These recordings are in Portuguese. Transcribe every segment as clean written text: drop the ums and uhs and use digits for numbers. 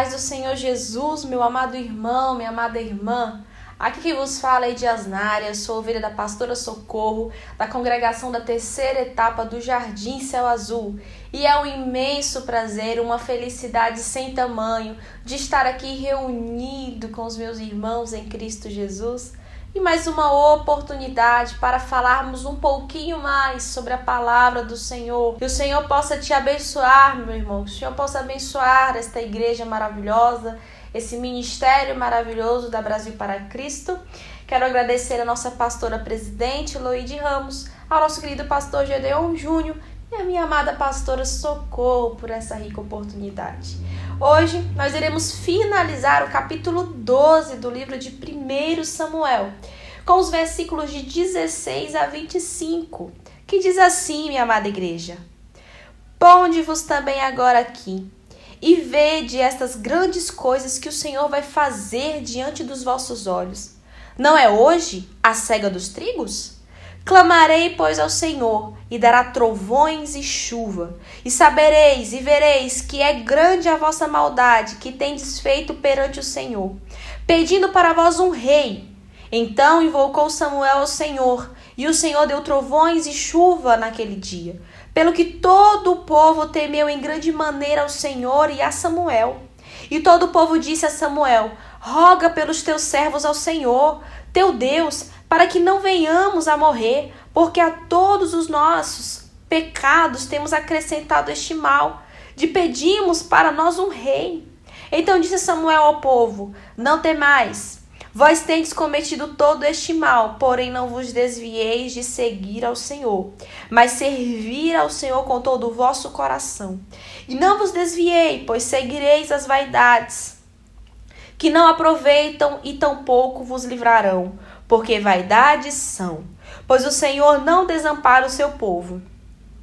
paz do Senhor Jesus, meu amado irmão, minha amada irmã. Aqui quem vos fala é Diasnária, sou ovelha da pastora Socorro, da congregação da terceira etapa do Jardim Céu Azul. E é um imenso prazer, uma felicidade sem tamanho de estar aqui reunido com os meus irmãos em Cristo Jesus. E mais uma oportunidade para falarmos um pouquinho mais sobre a palavra do Senhor. Que o Senhor possa te abençoar, meu irmão. Que o Senhor possa abençoar esta igreja maravilhosa, esse ministério maravilhoso da Brasil para Cristo. Quero agradecer a nossa pastora presidente, Loide Ramos, ao nosso querido pastor Gedeon Júnior e a minha amada pastora Socorro por essa rica oportunidade. Hoje nós iremos finalizar o capítulo 12 do livro de 1 Samuel, com os versículos de 16 a 25, que diz assim, minha amada igreja: Ponde-vos também agora aqui, e vede estas grandes coisas que o Senhor vai fazer diante dos vossos olhos. Não é hoje a cega dos trigos? Clamarei, pois, ao Senhor, e dará trovões e chuva. E sabereis e vereis que é grande a vossa maldade que tendes feito perante o Senhor, pedindo para vós um rei. Então invocou Samuel ao Senhor, e o Senhor deu trovões e chuva naquele dia, pelo que todo o povo temeu em grande maneira ao Senhor e a Samuel. E todo o povo disse a Samuel: Roga pelos teus servos ao Senhor, teu Deus, para que não venhamos a morrer, porque a todos os nossos pecados temos acrescentado este mal, de pedimos para nós um rei. Então disse Samuel ao povo: Não temais, vós tendes cometido todo este mal, porém não vos desvieis de seguir ao Senhor, mas servir ao Senhor com todo o vosso coração. E não vos desviei, pois seguireis as vaidades, que não aproveitam e tampouco vos livrarão, porque vaidades são. Pois o Senhor não desampara o seu povo,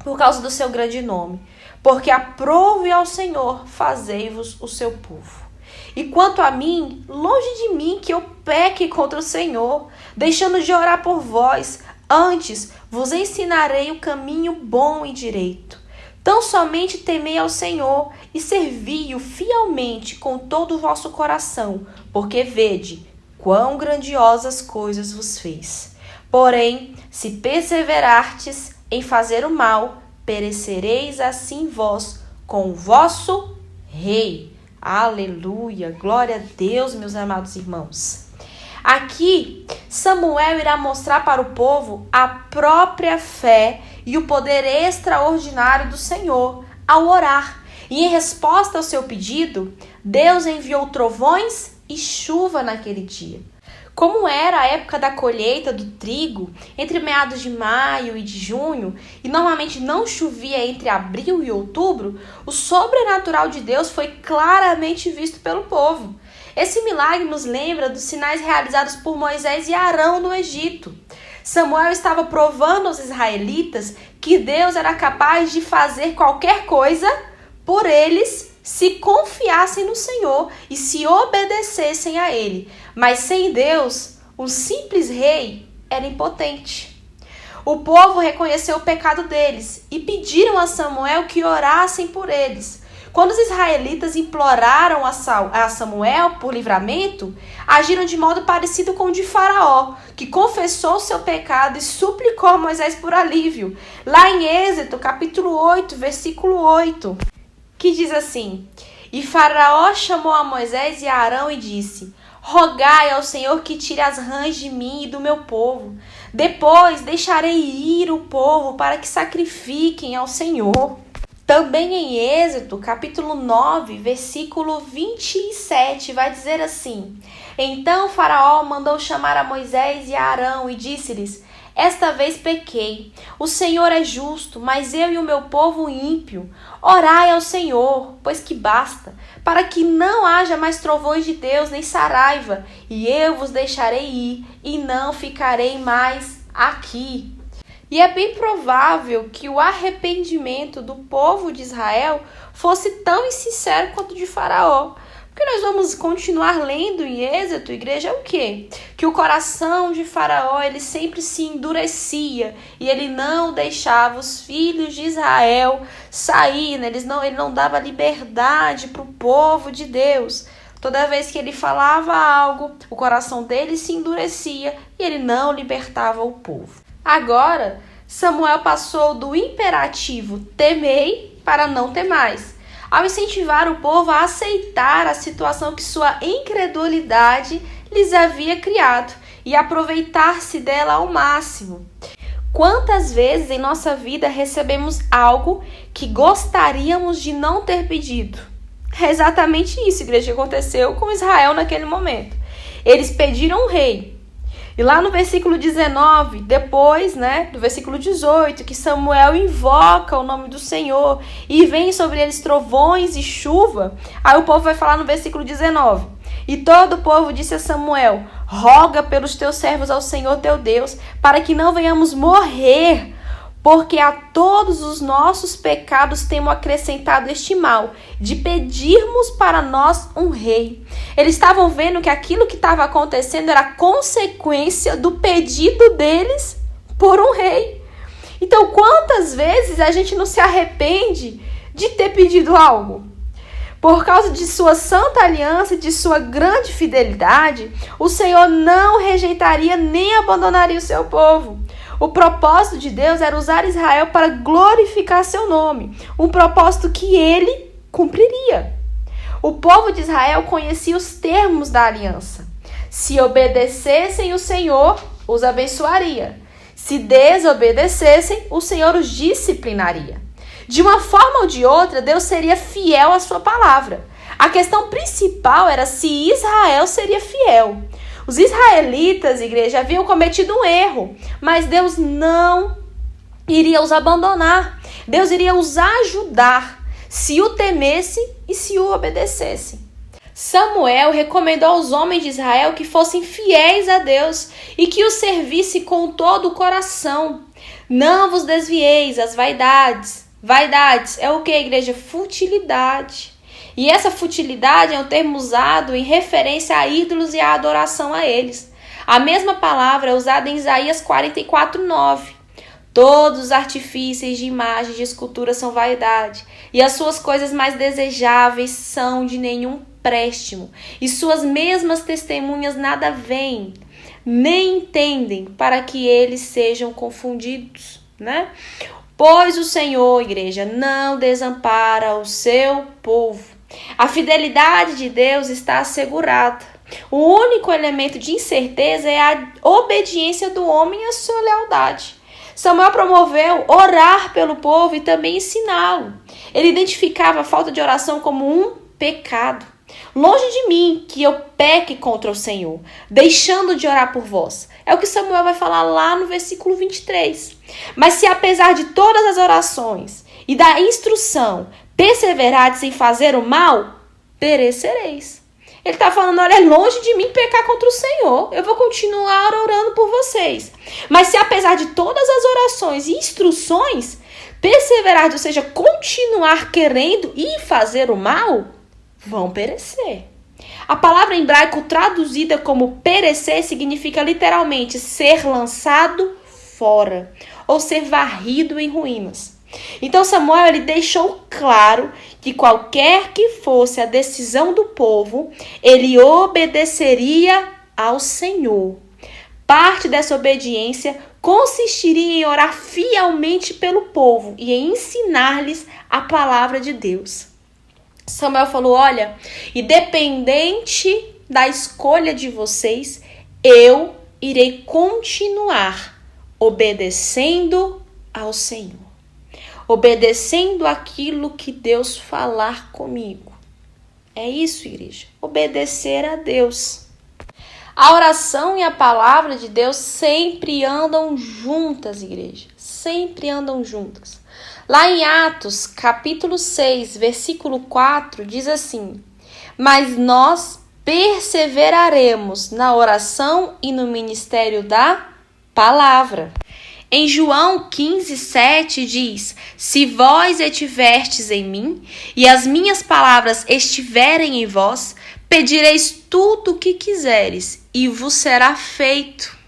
por causa do seu grande nome, porque aprove ao Senhor fazei-vos o seu povo. E quanto a mim, longe de mim que eu peque contra o Senhor, deixando de orar por vós, antes vos ensinarei o caminho bom e direito. Tão somente temei ao Senhor e servi-o fielmente com todo o vosso coração, porque vede quão grandiosas coisas vos fez. Porém, se perseverardes em fazer o mal, perecereis assim vós com o vosso rei. Aleluia, glória a Deus, meus amados irmãos. Aqui, Samuel irá mostrar para o povo a própria fé e o poder extraordinário do Senhor ao orar. E em resposta ao seu pedido, Deus enviou trovões e chuva naquele dia. Como era a época da colheita do trigo, entre meados de maio e de junho, e normalmente não chovia entre abril e outubro, o sobrenatural de Deus foi claramente visto pelo povo. Esse milagre nos lembra dos sinais realizados por Moisés e Arão no Egito. Samuel estava provando aos israelitas que Deus era capaz de fazer qualquer coisa por eles se confiassem no Senhor e se obedecessem a Ele. Mas sem Deus, um simples rei era impotente. O povo reconheceu o pecado deles e pediram a Samuel que orassem por eles. Quando os israelitas imploraram a Samuel por livramento, agiram de modo parecido com o de Faraó, que confessou seu pecado e suplicou a Moisés por alívio. Lá em Êxodo, capítulo 8, versículo 8, que diz assim: E Faraó chamou a Moisés e a Arão e disse: Rogai ao Senhor que tire as rãs de mim e do meu povo. Depois deixarei ir o povo para que sacrifiquem ao Senhor. Também em Êxodo, capítulo 9, versículo 27, vai dizer assim: Então Faraó mandou chamar a Moisés e a Arão e disse-lhes: Esta vez pequei. O Senhor é justo, mas eu e o meu povo ímpio. Orai ao Senhor, pois que basta, para que não haja mais trovões de Deus nem saraiva, e eu vos deixarei ir, e não ficarei mais aqui. E é bem provável que o arrependimento do povo de Israel fosse tão insincero quanto o de Faraó, Porque nós vamos continuar lendo em Êxodo, igreja, o quê? Que o coração de Faraó, ele sempre se endurecia e ele não deixava os filhos de Israel sair, né? Ele não dava liberdade para o povo de Deus. Toda vez que ele falava algo, o coração dele se endurecia e ele não libertava o povo. Agora, Samuel passou do imperativo temei para não temais, ao incentivar o povo a aceitar a situação que sua incredulidade lhes havia criado e aproveitar-se dela ao máximo. Quantas vezes em nossa vida recebemos algo que gostaríamos de não ter pedido? É exatamente isso, igreja, que aconteceu com Israel naquele momento. Eles pediram um rei. E lá no versículo 19, depois, do versículo 18, que Samuel invoca o nome do Senhor e vem sobre eles trovões e chuva, aí o povo vai falar no versículo 19. E todo o povo disse a Samuel: roga pelos teus servos ao Senhor teu Deus, para que não venhamos morrer, porque a todos os nossos pecados temos acrescentado este mal, de pedirmos para nós um rei. Eles estavam vendo que aquilo que estava acontecendo era consequência do pedido deles por um rei. Então, quantas vezes a gente não se arrepende de ter pedido algo? Por causa de sua santa aliança e de sua grande fidelidade, o Senhor não rejeitaria nem abandonaria o seu povo. O propósito de Deus era usar Israel para glorificar seu nome, um propósito que ele cumpriria. O povo de Israel conhecia os termos da aliança. Se obedecessem, o Senhor os abençoaria. Se desobedecessem, o Senhor os disciplinaria. De uma forma ou de outra, Deus seria fiel à sua palavra. A questão principal era se Israel seria fiel. Os israelitas, igreja, haviam cometido um erro, mas Deus não iria os abandonar. Deus iria os ajudar, se o temessem e se o obedecessem. Samuel recomendou aos homens de Israel que fossem fiéis a Deus e que o servissem com todo o coração. Não vos desvieis às vaidades. Vaidades é o que, igreja? Futilidade. E essa futilidade é um termo usado em referência a ídolos e a adoração a eles. A mesma palavra é usada em Isaías 44:9. Todos os artifícios de imagens de escultura são vaidade, e as suas coisas mais desejáveis são de nenhum préstimo, e suas mesmas testemunhas nada veem, nem entendem, para que eles sejam confundidos, Pois o Senhor, igreja, não desampara o seu povo. A fidelidade de Deus está assegurada. O único elemento de incerteza é a obediência do homem à sua lealdade. Samuel promoveu orar pelo povo e também ensiná-lo. Ele identificava a falta de oração como um pecado. Longe de mim que eu peque contra o Senhor, deixando de orar por vós. É o que Samuel vai falar lá no versículo 23. Mas se apesar de todas as orações e da instrução perseverardes em fazer o mal, perecereis. Ele está falando, olha, é longe de mim pecar contra o Senhor. Eu vou continuar orando por vocês. Mas se apesar de todas as orações e instruções, perseverardes, ou seja, continuar querendo e fazer o mal, vão perecer. A palavra em hebraico traduzida como perecer significa literalmente ser lançado fora ou ser varrido em ruínas. Então Samuel ele deixou claro que qualquer que fosse a decisão do povo, ele obedeceria ao Senhor. Parte dessa obediência consistiria em orar fielmente pelo povo e em ensinar-lhes a palavra de Deus. Samuel falou, olha, independente da escolha de vocês, eu irei continuar obedecendo ao Senhor. Obedecendo aquilo que Deus falar comigo. É isso, igreja. Obedecer a Deus. A oração e a palavra de Deus sempre andam juntas, igreja. Sempre andam juntas. Lá em Atos, capítulo 6, versículo 4, diz assim: mas nós perseveraremos na oração e no ministério da palavra. Em João 15:7 diz: Se vós estiverdes em mim, e as minhas palavras estiverem em vós, pedireis tudo o que quiseres, e vos será feito.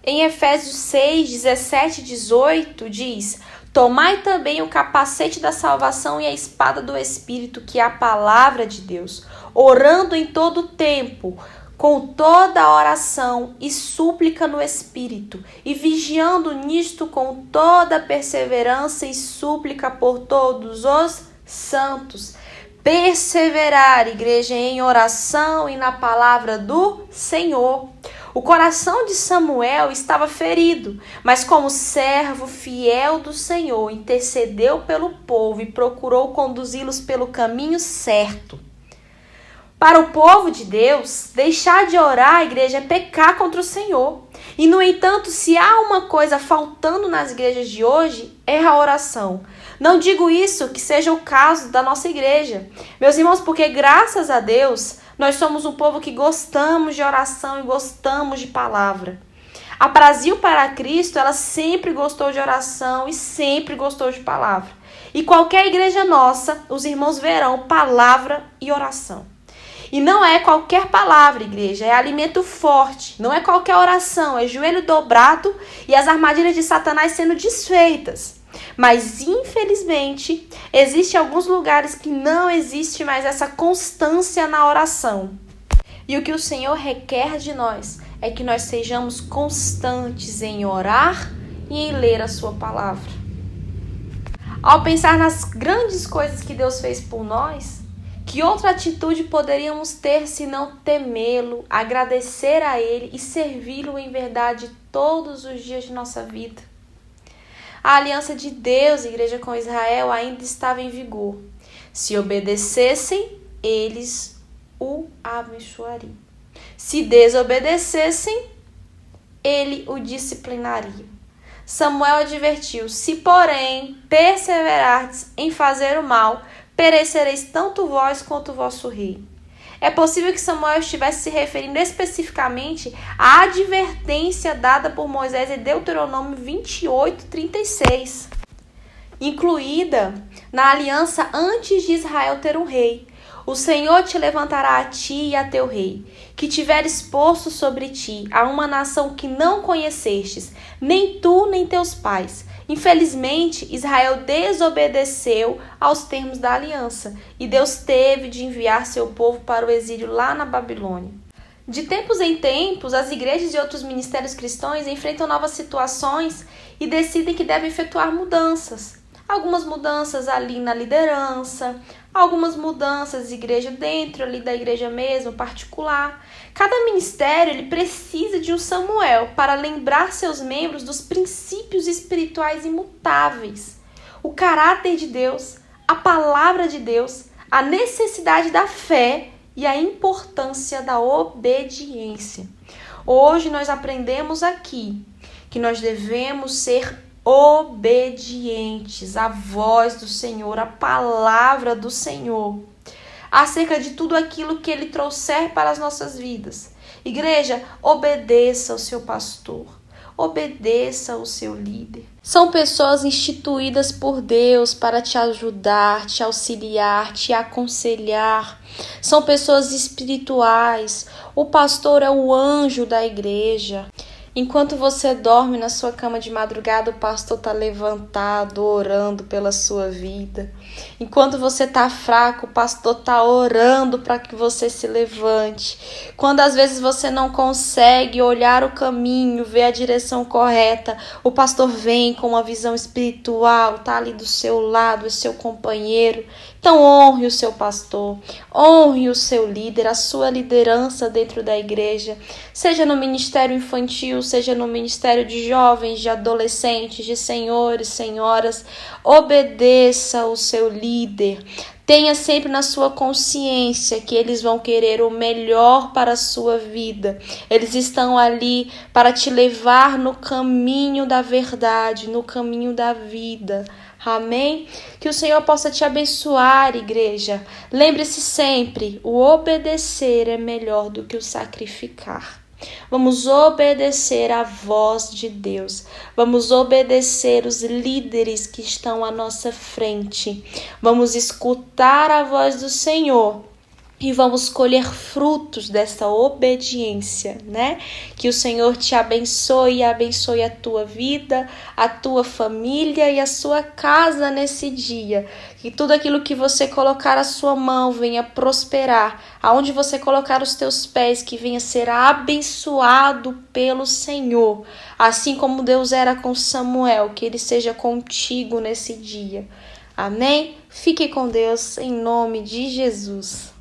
Em Efésios 6:17-18 diz: Tomai também o capacete da salvação e a espada do Espírito, que é a palavra de Deus, orando em todo o tempo, com toda oração e súplica no Espírito, e vigiando nisto com toda perseverança e súplica por todos os santos. Perseverar, igreja, em oração e na palavra do Senhor. O coração de Samuel estava ferido, mas como servo fiel do Senhor, intercedeu pelo povo e procurou conduzi-los pelo caminho certo. Para o povo de Deus, deixar de orar, igreja, é pecar contra o Senhor. E, no entanto, se há uma coisa faltando nas igrejas de hoje, é a oração. Não digo isso que seja o caso da nossa igreja, meus irmãos, porque graças a Deus, nós somos um povo que gostamos de oração e gostamos de palavra. A Brasil para Cristo, ela sempre gostou de oração e sempre gostou de palavra. E qualquer igreja nossa, os irmãos verão palavra e oração. E não é qualquer palavra, igreja, é alimento forte. Não é qualquer oração, é joelho dobrado e as armadilhas de Satanás sendo desfeitas. Mas, infelizmente, existem alguns lugares que não existe mais essa constância na oração. E o que o Senhor requer de nós é que nós sejamos constantes em orar e em ler a sua palavra. Ao pensar nas grandes coisas que Deus fez por nós, que outra atitude poderíamos ter senão temê-lo, agradecer a Ele e servi-lo em verdade todos os dias de nossa vida? A aliança de Deus, igreja, com Israel ainda estava em vigor. Se obedecessem, eles o abençoariam. Se desobedecessem, ele o disciplinaria. Samuel advertiu: se, porém, perseverardes em fazer o mal, perecereis tanto vós quanto o vosso rei. É possível que Samuel estivesse se referindo especificamente à advertência dada por Moisés em Deuteronômio 28:36, incluída na aliança antes de Israel ter um rei. O Senhor te levantará a ti e a teu rei, que tiveres posto sobre ti a uma nação que não conhecestes, nem tu nem teus pais. Infelizmente, Israel desobedeceu aos termos da aliança e Deus teve de enviar seu povo para o exílio lá na Babilônia. De tempos em tempos, as igrejas e outros ministérios cristãos enfrentam novas situações e decidem que devem efetuar mudanças. Algumas mudanças ali na liderança, algumas mudanças igreja dentro ali da igreja mesmo, particular. Cada ministério ele precisa de um Samuel para lembrar seus membros dos princípios espirituais imutáveis, o caráter de Deus, a palavra de Deus, a necessidade da fé e a importância da obediência. Hoje nós aprendemos aqui que nós devemos ser obedientes à voz do Senhor, à palavra do Senhor, acerca de tudo aquilo que Ele trouxer para as nossas vidas. Igreja, obedeça ao seu pastor, obedeça ao seu líder. São pessoas instituídas por Deus para te ajudar, te auxiliar, te aconselhar. São pessoas espirituais. O pastor é o anjo da igreja. Enquanto você dorme na sua cama de madrugada, o pastor está levantado, orando pela sua vida. Enquanto você está fraco, o pastor está orando para que você se levante. Quando às vezes você não consegue olhar o caminho, ver a direção correta, o pastor vem com uma visão espiritual, está ali do seu lado, é seu companheiro. Então honre o seu pastor, honre o seu líder, a sua liderança dentro da igreja, seja no ministério infantil, seja no ministério de jovens, de adolescentes, de senhores, senhoras. Obedeça o seu líder. Tenha sempre na sua consciência que eles vão querer o melhor para a sua vida. Eles estão ali para te levar no caminho da verdade, no caminho da vida. Amém? Que o Senhor possa te abençoar, igreja. Lembre-se sempre, o obedecer é melhor do que o sacrificar. Vamos obedecer à voz de Deus. Vamos obedecer os líderes que estão à nossa frente. Vamos escutar a voz do Senhor. E vamos colher frutos dessa obediência, né? Que o Senhor te abençoe e abençoe a tua vida, a tua família e a sua casa nesse dia. Que tudo aquilo que você colocar a sua mão venha prosperar. Aonde você colocar os teus pés, que venha ser abençoado pelo Senhor. Assim como Deus era com Samuel, que ele seja contigo nesse dia. Amém? Fique com Deus em nome de Jesus.